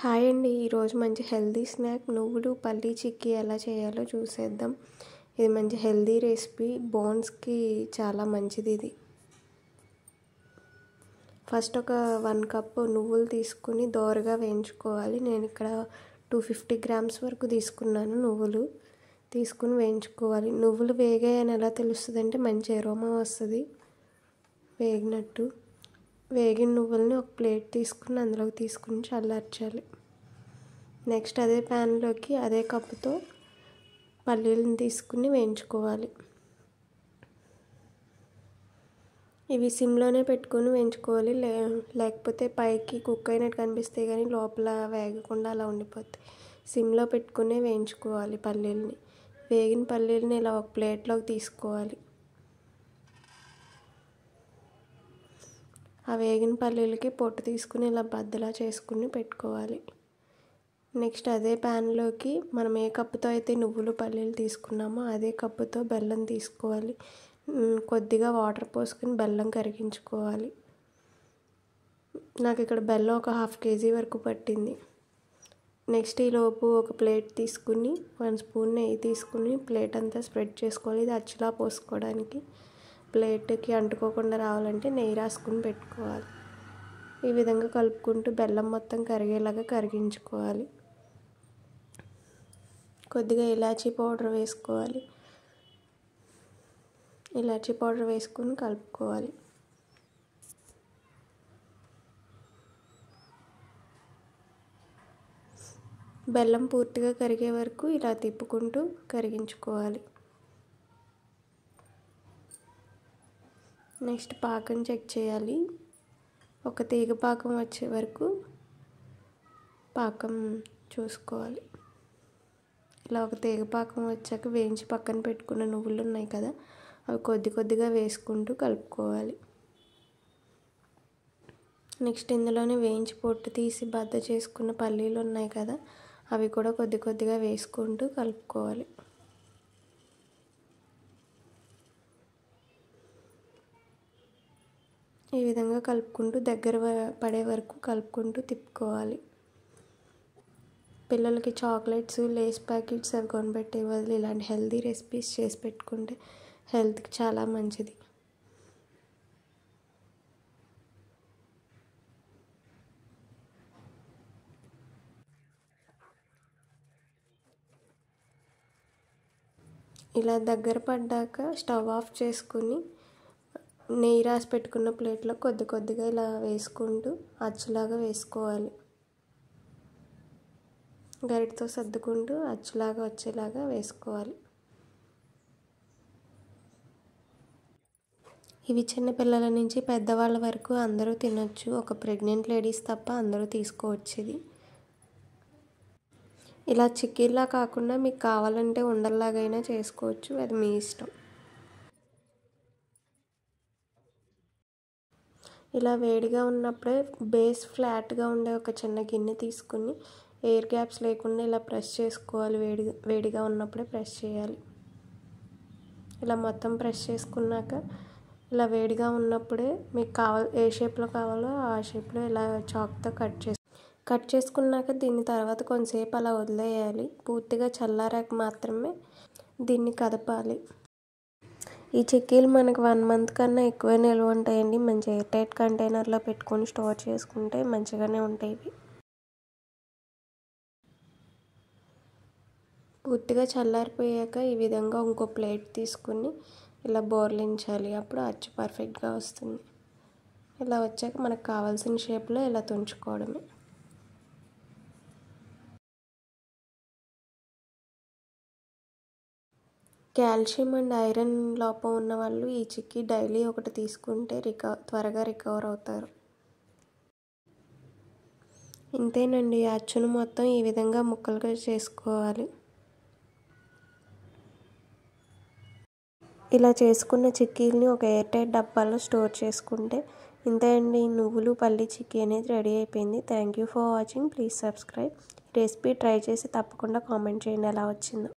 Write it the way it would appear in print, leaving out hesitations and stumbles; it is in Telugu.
హాయ్ అండి. ఈరోజు మంచి హెల్తీ స్నాక్ నువ్వులు పల్లీ చిక్కీ ఎలా చేయాలో చూసేద్దాం. ఇది మంచి హెల్తీ రెసిపీ, బోన్స్కి చాలా మంచిది ఇది. ఫస్ట్ ఒక 1 కప్ నువ్వులు తీసుకుని దోరగా వేయించుకోవాలి. నేను ఇక్కడ 250 గ్రామ్స్ వరకు తీసుకున్నాను. నువ్వులు తీసుకుని వేయించుకోవాలి. నువ్వులు వేగాయని ఎలా తెలుస్తుంది అంటే మంచి అరోమా వస్తుంది వేగినట్టు. వేగిన నువ్వులని ఒక ప్లేట్ తీసుకుని అందులోకి తీసుకుని చల్లార్చాలి. నెక్స్ట్ అదే ప్యాన్లోకి అదే కప్పుతో పల్లీలను తీసుకుని వేయించుకోవాలి. ఇవి సిమ్లోనే పెట్టుకొని వేయించుకోవాలి. లేకపోతే పైకి కుక్ అయినట్టు కనిపిస్తే కానీ లోపల వేగకుండా అలా ఉండిపోతాయి. సిమ్లో పెట్టుకునే వేయించుకోవాలి పల్లీలని. వేగిన పల్లీలని ఇలా ఒక ప్లేట్లోకి తీసుకోవాలి. ఆ వేగిన పల్లీలకి పొట్టు తీసుకుని ఇలా బద్దలా చేసుకుని పెట్టుకోవాలి. నెక్స్ట్ అదే ప్యాన్లోకి మనం ఏ కప్పుతో అయితే నువ్వులు పల్లీలు తీసుకున్నామో అదే కప్పుతో బెల్లం తీసుకోవాలి. కొద్దిగా వాటర్ పోసుకుని బెల్లం కరిగించుకోవాలి. నాకు ఇక్కడ బెల్లం ఒక 1/2 kg వరకు పట్టింది. నెక్స్ట్ ఈలోపు ఒక ప్లేట్ తీసుకుని 1 స్పూన్ నెయ్యి తీసుకుని ప్లేట్ అంతా స్ప్రెడ్ చేసుకోవాలి. ఇది అచ్చులా పోసుకోవడానికి. ప్లేట్కి అంటుకోకుండా రావాలంటే నెయ్యి రాసుకుని పెట్టుకోవాలి. ఈ విధంగా కలుపుకుంటూ బెల్లం మొత్తం కరిగేలాగా కరిగించుకోవాలి. కొద్దిగా ఇలాచీ పౌడర్ వేసుకోవాలి. ఇలాచీ పౌడర్ వేసుకుని కలుపుకోవాలి. బెల్లం పూర్తిగా కరిగే వరకు ఇలా తిప్పుకుంటూ కరిగించుకోవాలి. నెక్స్ట్ పాకం చెక్ చేయాలి. ఒక తీగ పాకం వచ్చే వరకు పాకం చూసుకోవాలి. ఇలా ఒక తీగ పాకం వచ్చాక వేయించి పక్కన పెట్టుకున్న నువ్వులు ఉన్నాయి కదా, అవి కొద్దిగా వేసుకుంటూ కలుపుకోవాలి. నెక్స్ట్ ఇందులోనే వేయించి పొట్టు తీసి బద్ద చేసుకున్న పల్లీలు ఉన్నాయి కదా, అవి కూడా కొద్దిగా వేసుకుంటూ కలుపుకోవాలి. ఈ విధంగా కలుపుకుంటూ దగ్గర పడే వరకు కలుపుకుంటూ తిప్పుకోవాలి. పిల్లలకి చాక్లెట్స్, లేస్ ప్యాకెట్స్ అవి కొనిపెట్టే బదులు ఇలాంటి హెల్తీ రెసిపీస్ చేసి పెట్టుకుంటే హెల్త్కి చాలా మంచిది. ఇలా దగ్గర పడ్డాక స్టవ్ ఆఫ్ చేసుకుని నెయ్యి రాసి పెట్టుకున్న ప్లేట్లో కొద్దిగా ఇలా వేసుకుంటూ అచ్చులాగా వేసుకోవాలి. గరిటతో సర్దుకుంటూ అచ్చులాగా వచ్చేలాగా వేసుకోవాలి. ఇవి చిన్నపిల్లల నుంచి పెద్దవాళ్ళ వరకు అందరూ తినొచ్చు. ఒక ప్రెగ్నెంట్ లేడీస్ తప్ప అందరూ తీసుకోవచ్చు ఇది. ఇలా చిక్కీలా కాకుండా మీకు కావాలంటే ఉండల్లాగైనా చేసుకోవచ్చు, అది మీ ఇష్టం. ఇలా వేడిగా ఉన్నప్పుడే బేస్ ఫ్లాట్గా ఉండే ఒక చిన్న గిన్నె తీసుకుని ఎయిర్ గ్యాప్స్ లేకుండా ఇలా ప్రెస్ చేసుకోవాలి. వేడిగా ఉన్నప్పుడే ప్రెస్ చేయాలి. ఇలా మొత్తం ప్రెస్ చేసుకున్నాక ఇలా వేడిగా ఉన్నప్పుడే మీకు ఏ షేప్లో కావాలో ఆ షేప్లో ఇలా చాక్తో కట్ చేసుకున్నాక దీని తర్వాత కొంతసేపు అలా వదిలేయాలి. పూర్తిగా చల్లారాక మాత్రమే దీన్ని కదపాలి. ఈ చిక్కీలు మనకు 1 month కన్నా ఎక్కువ నిల్వ ఉంటాయండి. మంచి ఎయిర్ టైట్ కంటైనర్లో పెట్టుకొని స్టోర్ చేసుకుంటే మంచిగానే ఉంటాయి ఇవి. పూర్తిగా చల్లారిపోయాక ఈ విధంగా ఇంకో ప్లేట్ తీసుకుని ఇలా బోర్లించాలి. అప్పుడు అచ్చు పర్ఫెక్ట్గా వస్తుంది. ఇలా వచ్చాక మనకు కావాల్సిన షేప్లో ఇలా తుంచుకోవడమే. కాల్షియం అండ్ ఐరన్ లోపం ఉన్న వాళ్ళు ఈ చిక్కీ డైలీ ఒకటి తీసుకుంటే త్వరగా రికవర్ అవుతారు. ఇంతేనండి. అచ్చును మొత్తం ఈ విధంగా ముక్కలుగా చేసుకోవాలి. ఇలా చేసుకున్న చిక్కీలని ఒక ఎయిర్ టైట్ డబ్బాలో స్టోర్ చేసుకుంటే ఇంతే అండి. నువ్వులు పల్లీ చిక్కీ అనేది రెడీ అయిపోయింది. Thank you for watching. Please subscribe. Recipe try చేసి తప్పకుండా కామెంట్ చేయండి ఎలా వచ్చిందో.